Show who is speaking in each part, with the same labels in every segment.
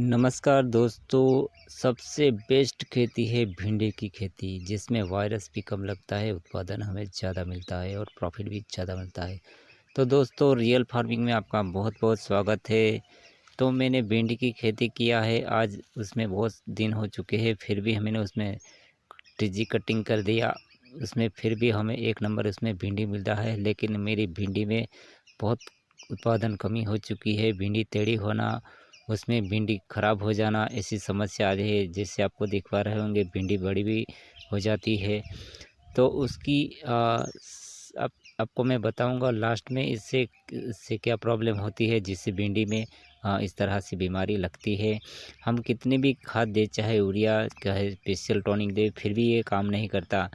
Speaker 1: नमस्कार दोस्तों। सबसे बेस्ट खेती है भिंडी की खेती, जिसमें वायरस भी कम लगता है, उत्पादन हमें ज़्यादा मिलता है और प्रॉफिट भी ज़्यादा मिलता है। तो दोस्तों, रियल फार्मिंग में आपका बहुत बहुत स्वागत है। तो मैंने भिंडी की खेती किया है, आज उसमें बहुत दिन हो चुके हैं, फिर भी मैंने उसमें टीजी कटिंग कर दिया। उसमें फिर भी हमें एक नंबर उसमें भिंडी मिल रहा है, लेकिन मेरी भिंडी में बहुत उत्पादन कमी हो चुकी है। भिंडी टेढ़ी होना, उसमें भिंडी ख़राब हो जाना, ऐसी समस्या आ रही है। जैसे आपको दिख पा रहे होंगे, भिंडी बड़ी भी हो जाती है। तो उसकी आपको मैं बताऊंगा लास्ट में इससे क्या प्रॉब्लम होती है, जिससे भिंडी में इस तरह से बीमारी लगती है। हम कितने भी खाद दे, चाहे यूरिया चाहे स्पेशल टॉनिक दे, फिर भी ये काम नहीं करता।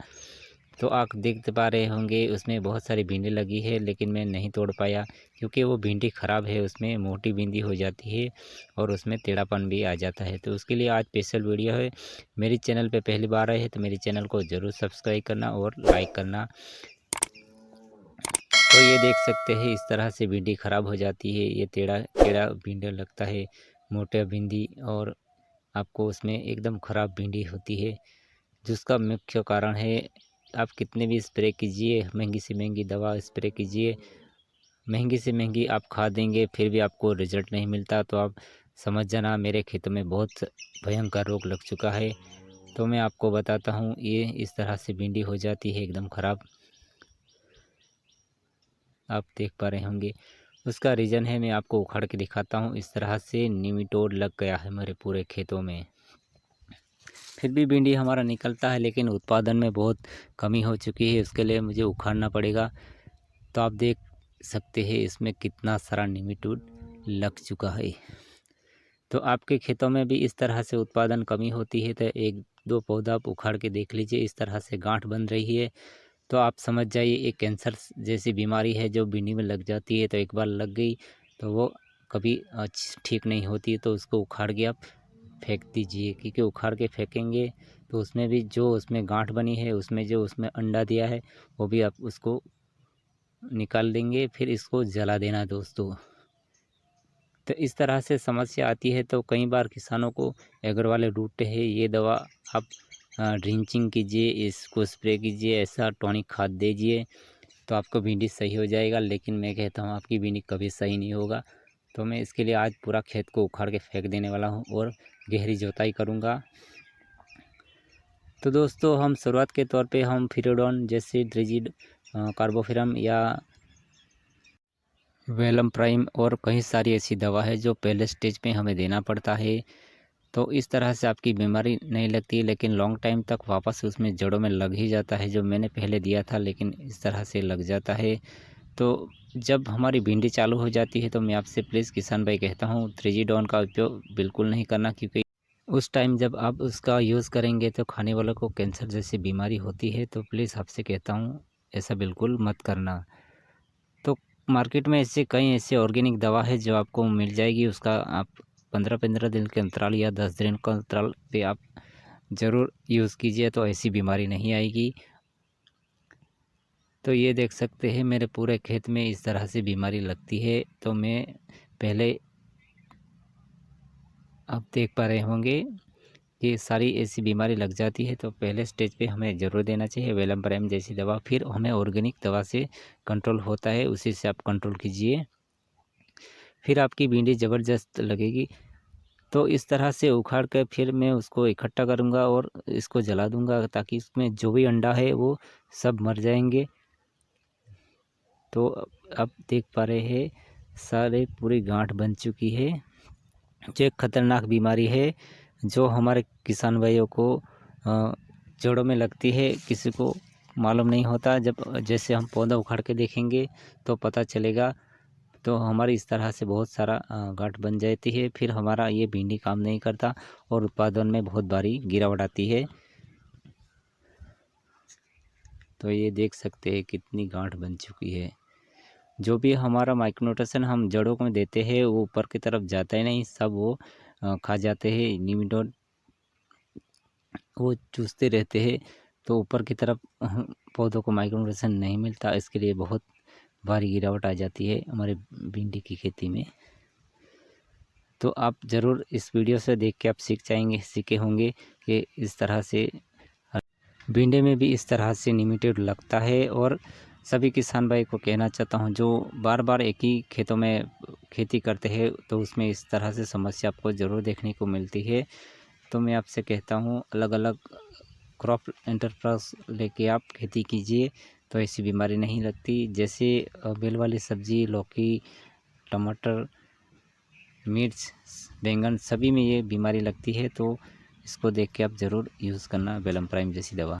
Speaker 1: तो आप देख पा रहे होंगे, उसमें बहुत सारी भिंडी लगी है, लेकिन मैं नहीं तोड़ पाया क्योंकि वो भिंडी ख़राब है। उसमें मोटी भिंडी हो जाती है और उसमें टेढ़ापन भी आ जाता है। तो उसके लिए आज स्पेशल वीडियो है। मेरे चैनल पे पहली बार आए हैं तो मेरे चैनल को ज़रूर सब्सक्राइब करना और लाइक करना। तो ये देख सकते हैं, इस तरह से भिंडी ख़राब हो जाती है। ये टेढ़ा टेढ़ा भिंडी लगता है, मोटा भिंडी, और आपको उसमें एकदम ख़राब भिंडी होती है। जिसका मुख्य कारण है, आप कितने भी स्प्रे कीजिए, महंगी से महंगी दवा स्प्रे कीजिए, महंगी से महंगी आप खाद देंगे, फिर भी आपको रिज़ल्ट नहीं मिलता। तो आप समझ जाना, मेरे खेतों में बहुत भयंकर रोग लग चुका है। तो मैं आपको बताता हूँ, ये इस तरह से भिंडी हो जाती है एकदम ख़राब। आप देख पा रहे होंगे, उसका रीज़न है, मैं आपको उखाड़ के दिखाता हूँ। इस तरह से निमिटोड लग गया है मेरे पूरे खेतों में। फिर भी भिंडी हमारा निकलता है, लेकिन उत्पादन में बहुत कमी हो चुकी है। उसके लिए मुझे उखाड़ना पड़ेगा। तो आप देख सकते हैं, इसमें कितना सारा निमिटोड लग चुका है। तो आपके खेतों में भी इस तरह से उत्पादन कमी होती है तो एक दो पौधा आप उखाड़ के देख लीजिए। इस तरह से गांठ बन रही है तो आप समझ जाइए, एक कैंसर जैसी बीमारी है जो भिंडी में लग जाती है। तो एक बार लग गई तो वो कभी ठीक नहीं होती। तो उसको उखाड़ के आप फेंक दीजिए, क्योंकि उखाड़ के फेंकेंगे तो उसमें भी जो उसमें गांठ बनी है, उसमें जो उसमें अंडा दिया है, वो भी आप उसको निकाल देंगे। फिर इसको जला देना दोस्तों। तो इस तरह से समस्या आती है। तो कई बार किसानों को एग्रो वाले डूबते हैं, ये दवा आप ड्रिंचिंग कीजिए, इसको स्प्रे कीजिए, ऐसा टॉनिक खाद दीजिए, तो आपको भिंडी सही हो जाएगा। लेकिन मैं कहता हूँ, आपकी भिंडी कभी सही नहीं होगा। तो मैं इसके लिए आज पूरा खेत को उखाड़ के फेंक देने वाला हूँ और गहरी जुताई करूँगा। तो दोस्तों, हम शुरुआत के तौर पे हम फिरोडोन जैसे ड्रिजिड, कार्बोफिरम या वेलम प्राइम और कई सारी ऐसी दवा है जो पहले स्टेज पे हमें देना पड़ता है। तो इस तरह से आपकी बीमारी नहीं लगती, लेकिन लॉन्ग टाइम तक वापस उसमें जड़ों में लग ही जाता है। जो मैंने पहले दिया था, लेकिन इस तरह से लग जाता है। तो जब हमारी भिंडी चालू हो जाती है तो मैं आपसे प्लीज़ किसान भाई कहता हूँ, थ्रिजीडोन का उपयोग बिल्कुल नहीं करना, क्योंकि उस टाइम जब आप उसका यूज़ करेंगे तो खाने वालों को कैंसर जैसी बीमारी होती है। तो प्लीज़ आपसे कहता हूँ, ऐसा बिल्कुल मत करना। तो मार्केट में ऐसे कई ऐसे ऑर्गेनिक दवा है जो आपको मिल जाएगी, उसका आप 15-15 दिन के अंतराल या 10 दिन का अंतराल पे आप ज़रूर यूज़ कीजिए, तो ऐसी बीमारी नहीं आएगी। तो ये देख सकते हैं, मेरे पूरे खेत में इस तरह से बीमारी लगती है। तो मैं पहले, आप देख पा रहे होंगे कि सारी ऐसी बीमारी लग जाती है। तो पहले स्टेज पे हमें ज़रूर देना चाहिए वेलम प्राइम जैसी दवा। फिर हमें ऑर्गेनिक दवा से कंट्रोल होता है, उसी से आप कंट्रोल कीजिए, फिर आपकी भिंडी ज़बरदस्त लगेगी। तो इस तरह से उखाड़ कर फिर मैं उसको इकट्ठा करूँगा और इसको जला दूँगा, ताकि इसमें जो भी अंडा है वो सब मर जाएंगे। तो आप देख पा रहे हैं, सारे पूरी गांठ बन चुकी है, जो एक खतरनाक बीमारी है जो हमारे किसान भाइयों को जड़ों में लगती है। किसी को मालूम नहीं होता, जब जैसे हम पौधा उखाड़ के देखेंगे तो पता चलेगा। तो हमारी इस तरह से बहुत सारा गांठ बन जाती है, फिर हमारा ये भिंडी काम नहीं करता और उत्पादन में बहुत भारी गिरावट आती है। तो ये देख सकते हैं कितनी गांठ बन चुकी है। जो भी हमारा माइक्रोन्यूट्रिशन हम जड़ों में देते हैं वो ऊपर की तरफ जाता ही नहीं, सब वो खा जाते हैं। निमिटोड वो चूसते रहते हैं, तो ऊपर की तरफ पौधों को माइक्रोन्यूट्रिशन नहीं मिलता। इसके लिए बहुत भारी गिरावट आ जाती है हमारे भिंडी की खेती में। तो आप ज़रूर इस वीडियो से देख के आप सीखे होंगे कि इस तरह से भिंडी में भी इस तरह से निमिटेड लगता है। और सभी किसान भाई को कहना चाहता हूँ जो बार बार एक ही खेतों में खेती करते हैं तो उसमें इस तरह से समस्या आपको ज़रूर देखने को मिलती है। तो मैं आपसे कहता हूँ अलग अलग क्रॉप एंटरप्राइज लेके आप खेती कीजिए तो ऐसी बीमारी नहीं लगती। जैसे बेल वाली सब्ज़ी, लौकी, टमाटर, मिर्च, बैंगन सभी में ये बीमारी लगती है। तो इसको देख के आप ज़रूर यूज़ करना बेलम प्राइम जैसी दवा।